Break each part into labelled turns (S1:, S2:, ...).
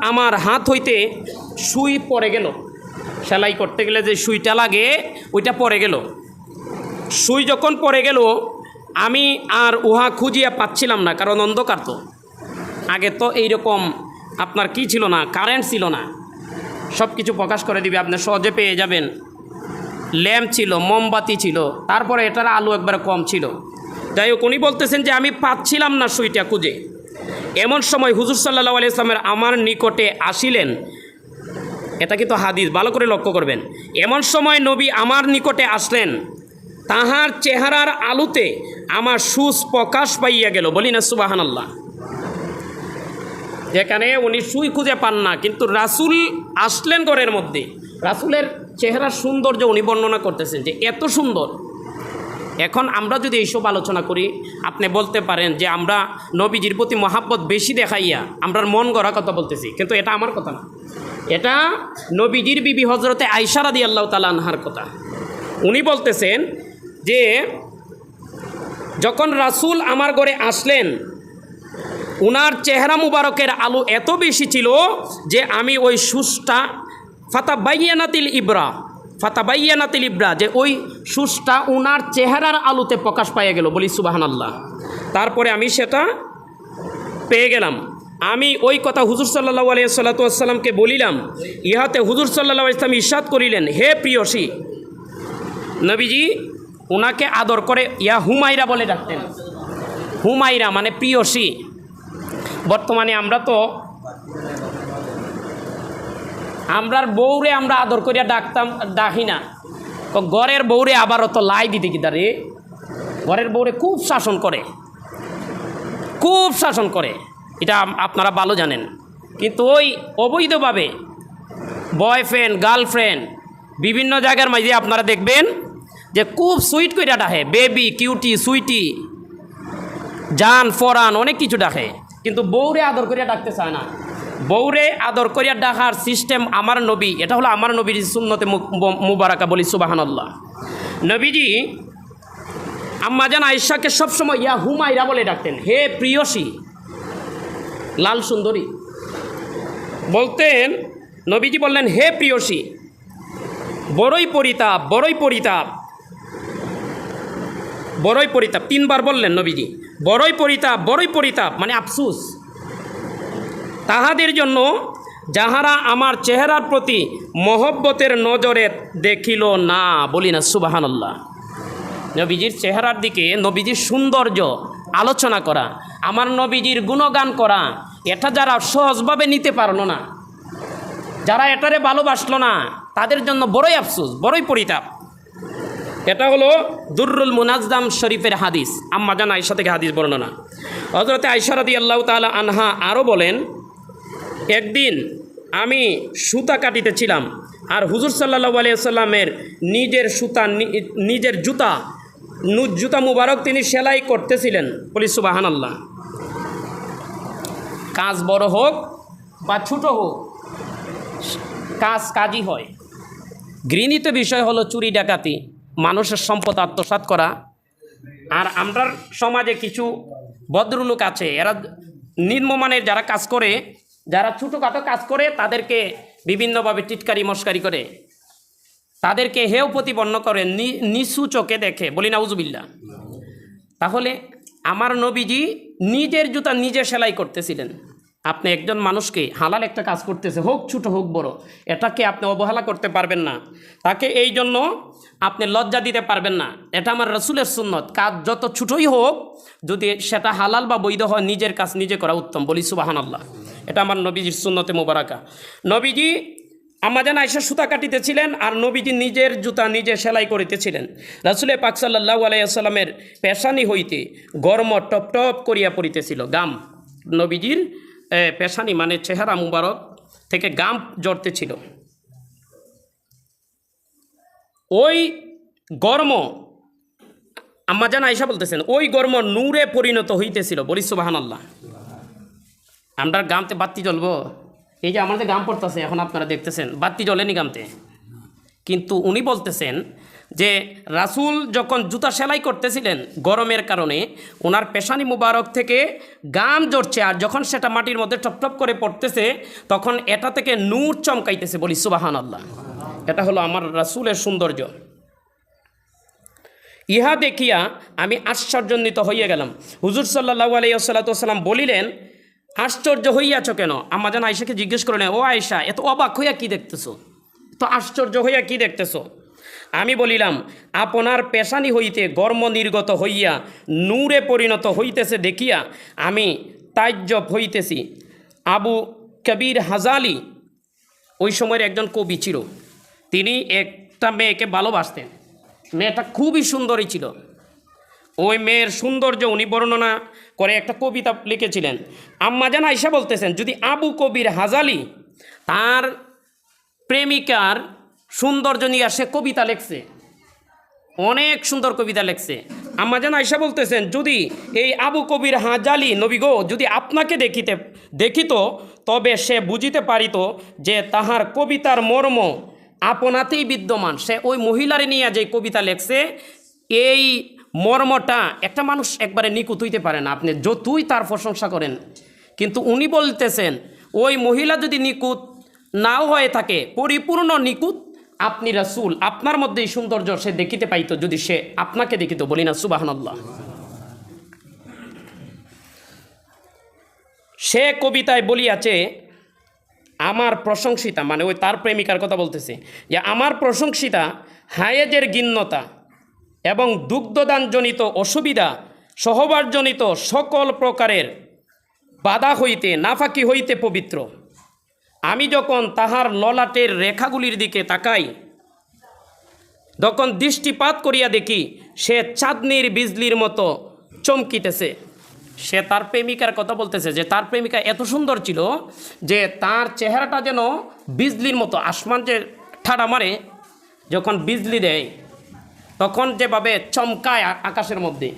S1: আমার হাত হইতে সুই পড়ে গেল, সেলাই করতে গেলে যে সুইটা লাগে ওইটা পড়ে গেল। সুই যখন পড়ে গেল আমি আর উহা খুঁজিয়া পাচ্ছিলাম না, কারণ অন্ধকার তো। আগে তো এইরকম আপনার কি ছিল না, কারেন্ট ছিল না, সব কিছু প্রকাশ করে দিবে, আপনি সহজে পেয়ে যাবেন। ল্যাম্প ছিল, মোমবাতি ছিল, তারপরে এটার আলো একবারে কম ছিল। যাই হোক, উনি বলতেছেন যে আমি পাচ্ছিলাম না সুইটা খুঁজে। এমন সময় হুজুর সাল্লাল্লাহু আলাইহি ওয়াসাল্লামের আমার নিকটে আসিলেন। এটা কিন্তু হাদিস, ভালো করে লক্ষ্য করবেন। এমন সময় নবী আমার নিকটে আসলেন, তাহার চেহারার আলোতে আমার সুস প্রকাশ পাইয়া গেল। বলি না সুবহানাল্লাহ। যেখানে উনি সুই খুঁজে পান না, কিন্তু রাসূল আসলেন ঘরের মধ্যে। রাসূলের চেহারার সৌন্দর্য উনি বর্ণনা করতেছেন যে এত সুন্দর। এখন আমরা যদি এইসব আলোচনা করি, আপনি বলতে পারেন যে আমরা নবীজির প্রতি মহাব্বত বেশি দেখাইয়া আমরা মন গড়া কথা বলতেছি, কিন্তু এটা আমার কথা না, এটা নবীজির বিবি হজরতে আয়েশা রাদিয়াল্লাহু তাআলা আনহার কথা। উনি বলতেছেন যে যখন রাসূল আমার ঘরে আসলেন, উনার চেহারা মুবারকের আলো এত বেশি ছিল যে আমি ওই সুসটা ফাতাবাইয়ানাতিল ইবরা, যে ওই সুসটা উনার চেহারার আলোতে প্রকাশ পাইয়া গেল। বলি সুবহানাল্লাহ। তারপরে আমি সেটা পেয়ে গেলাম। আমি ওই কথা হুজুর সাল্লাল্লাহু আলাইহি ওয়াসাল্লামকে বলিলাম। ইহাতে হুজুর সাল্লাল্লাহু আলাইহি ওয়াসাল্লাম ইরশাদ করিলেন, হে প্রিয়সী। নবীজি ওনাকে আদর করে ইয়া হুমায়রা বলে ডাকতেন। হুমায়রা মানে প্রিয়সী। বর্তমানে আমরা তো আমরার বউরে আমরা আদর করিয়া ডাকি না, ঘরের বউরে আবার অত লাই দিতে কি দাঁড়িয়ে, ঘরের বউরে খুব শাসন করে, এটা আপনারা ভালো জানেন। কিন্তু ওই অবৈধভাবে বয়ফ্রেন্ড গার্লফ্রেন্ড বিভিন্ন জায়গার মাঝে আপনারা দেখবেন যে খুব সুইট করে ডাকে, বেবি, কিউটি, সুইটি, জান, ফরান, অনেক কিছু ডাকে, কিন্তু বউরে আদর করিয়া ডাকতে চায় না। বউরে আদর করিয়া ডাকার সিস্টেম আমার নবী, এটা হলো আমার নবীর সুন্নতে মুবারাকা। বলি সুবহানাল্লাহ। নবীজি আম্মাজান আয়েশাকে সবসময় ইয়া হুমায়রা বলে ডাকতেন, হে প্রিয়সী, লাল সুন্দরী বলতেন। নবীজি বললেন, হে প্রিয়সী, বড়ই পরিতাপ, তিনবার বললেন নবীজি। বড়ই পরিতাপ মানে আফসুস তাহাদের জন্য যাহারা আমার চেহারার প্রতি মহব্বতের নজরে দেখিল না। বলি না সুবহানাল্লাহ। নবীজির চেহারার দিকে, নবীজির সৌন্দর্য আলোচনা করা, আমার নবীজির গুণগান করা, এটা যারা সহজভাবে নিতে পারলো না, যারা এটারে ভালোবাসলো না, তাদের জন্য বড়ই আফসোস, বড়ই পরিতাপ। এটা হলো দুররুল মুনাজ্জাম শরীফের হাদিস, আম্মাজান আয়েশা থেকে হাদিস বর্ণনা। হযরতে আয়েশা রাদিয়াল্লাহু তাআলা আনহা আরও বলেন, একদিন আমি সুতা কাটিতেছিলাম, আর হুজুর সাল্লাল্লাহু আলাইহি ওয়াসাল্লামের নিজের জুতা মুবারক তিনি সেলাই করতেছিলেন। বলি সুবহানাল্লাহ। কাজ বড় হোক বা ছোট হোক, কাজই হয়। ঘৃণিত বিষয় হলো চুরি ডাকাতি, মানুষের সম্পদ আত্মসাৎ করা। আর আমরার সমাজে কিছু ভদ্রলোক আছে, এরা নিম্নমানের যারা কাজ করে, যারা ছোটোখাটো কাজ করে, তাদেরকে বিভিন্নভাবে টিটকারি মস্কারি করে, তাদেরকে হেয় প্রতিপন্ন করে, নিচু চোখে দেখে। বলি নাউজুবিল্লাহ। তাহলে আমার নবীজি নিজের জুতা নিজে সেলাই করতেছিলেন। আপনি একজন মানুষকে হালাল একটা কাজ করতেছে, হোক ছোট হোক বড়, এটাকে আপনি অবহেলা করতে পারবেন না, তাকে এই জন্য আপনি লজ্জা দিতে পারবেন না। এটা আমার রাসূলের সুন্নত। কাজ যত ছোটই হোক, যদি সেটা হালাল বা বৈধ হয়, নিজের কাজ নিজে করা উত্তম। বলি সুবহানাল্লাহ। এটা আমার নবীজির সুন্নতে মুবারাকা। নবীজি আম্মাজান আয়েশা সুতা কাটিতেছিলেন, আর নবীজি নিজের জুতা নিজে সেলাই করিতেছিলেন। রাসূলে পাক সাল্লাল্লাহু আলাইহি ওয়াসাল্লামের পেশানি হইতে গরম টপ টপ করিয়া পড়িতেছিল গাম। নবীজির পেশানি মানে চেহারা মুবারক থেকে গাম জড়তেছিল। ওই গর্ম, আম্মাজান আয়েশা বলতেছেন, ওই গর্ম নূরে পরিণত হইতেছিল। বলি সুবহানাল্লাহ। আমরা গামতে বাতি জ্বলবো, এই যে আমাদের গাম পড়তেছে এখন আপনারা দেখতেছেন, বাতি জ্বলেনি গামতে। কিন্তু উনি বলতেছেন যে রাসূল যখন জুতা সেলাই করতেছিলেন গরমের কারণে ওনার পেশানি মুবারক থেকে গাম জড়ছে, আর যখন সেটা মাটির মধ্যে টপটপ করে পড়তেছে তখন এটা থেকে নূর চমকাইতেছে। বলি সুবহানাল্লাহ। এটা হলো আমার রাসূলের সৌন্দর্য। ইহা দেখিয়া আমি আশ্চর্যান্বিত হইয়া গেলাম। হুজুর সাল্লাল্লাহু আলাইহি ওয়াসাল্লাম বলিলেন, আশ্চর্য হইয়াছ কেন? আম্মাজান আয়েশাকে জিজ্ঞেস করলেন, ও আয়েশা, এত অবাক হইয়া কি দেখতেছো, তো আশ্চর্য হইয়া কি দেখতেছো? আমি বলিলাম, আপনার পেশানি হইতে গর্ম নির্গত হইয়া নূরে পরিণত হইতেছে দেখিয়া আমি তাজ্জব হইতেছি। আবু কবির হাজালি ওই সময়ের একজন কবি ছিল। তিনি একটা মেয়েকে ভালোবাসতেন, মেয়েটা খুবই সুন্দরী ছিল। ওই মেয়ের সৌন্দর্য উনি বর্ণনা করে একটা কবিতা লিখেছিলেন। আম্মাজান আয়েশা বলতেছেন, যদি আবু কবির হাজালি তার প্রেমিকার সৌন্দর্য নিয়ে সে কবিতা লেখছে, অনেক সুন্দর কবিতা লেখছে। আম্মাজান আয়েশা বলতেছেন, যদি এই আবু কবির হাজালি নবী গো যদি আপনাকে দেখিত তবে সে বুঝিতে পারিত যে তাহার কবিতার মর্ম আপনাতেই বিদ্যমান। সে ওই মহিলারে নিয়ে যে কবিতা লেখছে, এই মর্মটা একটা মানুষ একবারে নিকুত হইতে পারে না, আপনি যতই তার প্রশংসা করেন। কিন্তু উনি বলতেছেন, ওই মহিলা যদি নিকুত নাও হয়ে থাকে, পরিপূর্ণ নিকুত আপনি রাসূল, আপনার মধ্যে এই সৌন্দর্য সে দেখিতে পাইতো যদি সে আপনাকে দেখিত। বলি না সুবহানাল্লাহ। সে কবিতায় বলিয়াছে, আমার প্রশংসিতা, মানে ওই তার প্রেমিকার কথা বলতেছে, যে আমার প্রশংসিতা হায়েজের গিন্নতা এবং দুগ্ধদানজনিত অসুবিধা সহবারজনিত সকল প্রকারের বাধা হইতে নাফাকি হইতে পবিত্র। আমি যখন তাহার ললাটের রেখাগুলির দিকে তাকাই, তখন দৃষ্টিপাত করিয়া দেখি সে চাঁদনির বিজলির মতো চমকিতেছে। সে তার প্রেমিকার কথা বলতেছে যে তার প্রেমিকা এত সুন্দর ছিল যে তার চেহারাটা যেন বিজলির মতো, আসমান যে ঠাডা মারে যখন বিজলি দেয় তখন যেভাবে চমকায় আকাশের মধ্যে,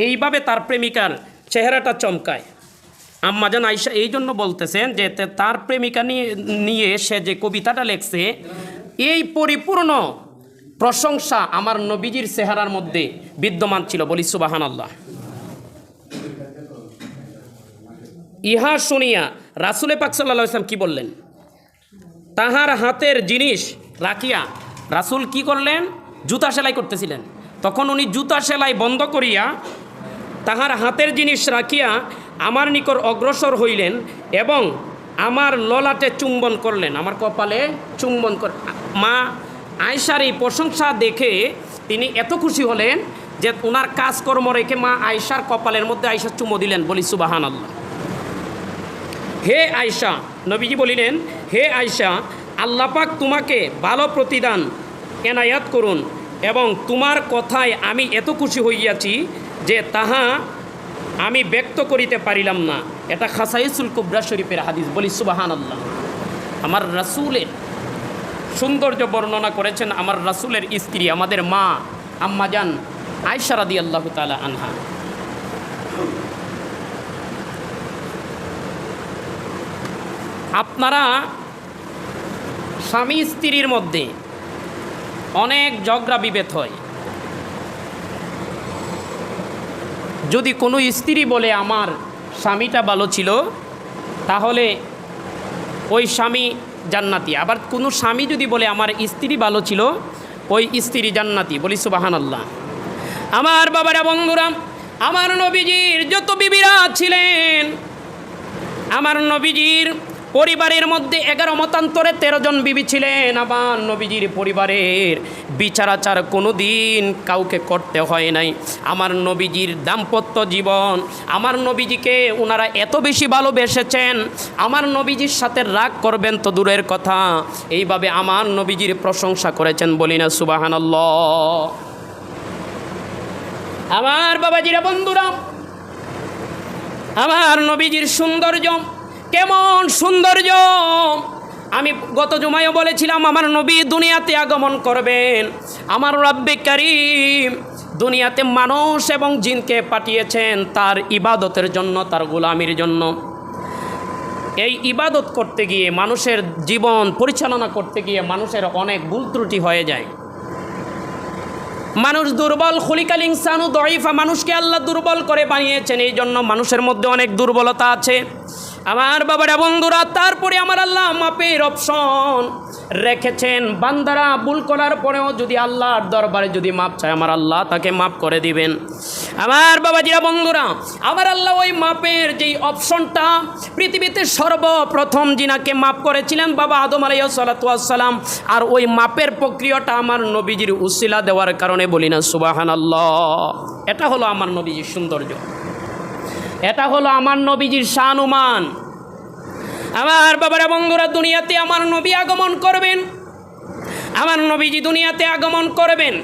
S1: এইভাবে তার প্রেমিকার চেহারাটা চমকায়। আম্মাজান আয়েশা এই জন্য বলতেছেন যে তার প্রেমিকা নিয়ে সে যে কবিতাটা লেখছে, এই পরিপূর্ণ প্রশংসা আমার নবীজির চেহারার মধ্যে বিদ্যমান ছিল। বলি সুবহানাল্লাহ। ইহা শুনিয়া রাসূলে পাক সাল্লাল্লাহু আলাইহি ওয়াসাল্লাম কি বললেন? তাহার হাতের জিনিস রাখিয়া, রাসূল কি করলেন? জুতা সেলাই করতেছিলেন, তখন উনি জুতা সেলাই বন্ধ করিয়া তাহার হাতের জিনিস রাখিয়া আমার নিকট অগ্রসর হইলেন এবং আমার ললাটে চুম্বন করলেন, আমার কপালে চুম্বন কর। মা আয়েশার এই প্রশংসা দেখে তিনি এত খুশি হলেন যে ওনার কাজকর্ম রেখে মা আয়েশার কপালের মধ্যে আয়েশা চুমো দিলেন। বলি সুবহানাল্লাহ। হে আয়েশা, নবীজি বলিলেন, হে আয়েশা, আল্লাহ পাক তোমাকে ভালো প্রতিদান এনায়াত করুন এবং তোমার কথায় আমি এত খুশি হইয়াছি যে তাহা আমি ব্যক্ত করিতে পারিলাম না। এটা খাসাইসুল কুবরা শরীফের হাদিস। বলি সুবহানাল্লাহ। আমার রাসূলের সৌন্দর্য বর্ণনা করেছেন আমার রাসূলের স্ত্রী, আমাদের মা আম্মাজান আয়েশা রাদিয়াল্লাহু তাআলা আনহা। আপনারা স্বামী স্ত্রীর মধ্যে অনেক ঝগড়া বিভেদ হয়। যদি কোনো স্ত্রী বলে আমার স্বামীটা ভালো ছিল, তাহলে ওই স্বামী জান্নাতি। আবার কোনো স্বামী যদি বলে আমার স্ত্রী ভালো ছিল, ওই স্ত্রী জান্নাতি। বলি সুবহানাল্লাহ। আমার বাবারা, বন্ধুরা, আমার নবীজির যত বিবিরা ছিলেন, আমার নবীজির পরিবারের মধ্যে 11 মতান্তরে 13 জন বিবি ছিলেন। আমার নবীজির পরিবারের বিচার আচার কোনো দিন কাউকে করতে হয় নাই। আমার নবীজির দাম্পত্য জীবন, আমার নবীজিকে ওনারা এত বেশি ভালোবেসেছেন, আমার নবীজির সাথে রাগ করবেন তো দূরের কথা, এইভাবে আমার নবীজির প্রশংসা করেছেন। বলি না সুবহানাল্লাহ। আমার বাবাজিরা, বন্ধুরা, আমার নবীজির সৌন্দর্য কেমন সৌন্দর্য! আমি গত জুমায়ও বলেছিলাম, আমার নবী দুনিয়াতে আগমন করবেন। আমার রব্বে কারীম দুনিয়াতে মানুষ এবং জিনকে পাঠিয়েছেন তার ইবাদতের জন্য, তার গোলামির জন্য। এই ইবাদত করতে গিয়ে, মানুষের জীবন পরিচালনা করতে গিয়ে মানুষের অনেক ভুল ত্রুটি হয়ে যায়। মানুষ দুর্বল, খুলিকাল ইনসানু দাঈফা, মানুষকে আল্লাহ দুর্বল করে বানিয়েছেন, এই জন্য মানুষের মধ্যে অনেক দুর্বলতা আছে আমার বাবারা বন্ধুরা। তারপরে আমার আল্লাহ মাপের অপশন রেখেছেন, বান্দারা ভুল করার পরেও যদি আল্লাহর দরবারে যদি মাপ চায় আমার আল্লাহ তাকে মাপ করে দিবেন। আমার বাবাজিরা বন্ধুরা, আমার আল্লাহ ওই মাপের যেই অপশনটা পৃথিবীতে সর্বপ্রথম জিনাকে মাপ করেছিলেন বাবা আদম আলাইহিস সালাতু ওয়াস সালাম, আর ওই মাপের প্রক্রিয়াটা আমার নবীজির উসিলা দেওয়ার কারণে বলি না সুবহানাল্লাহ। এটা হলো আমার নবীজির সৌন্দর্য, এটা হলো আমার নবীজির শানুমান। আমার বাবারা বন্ধুরা, দুনিয়াতে আমার নবী আগমন করবেন, আমার নবীজি দুনিয়াতে আগমন করবেন।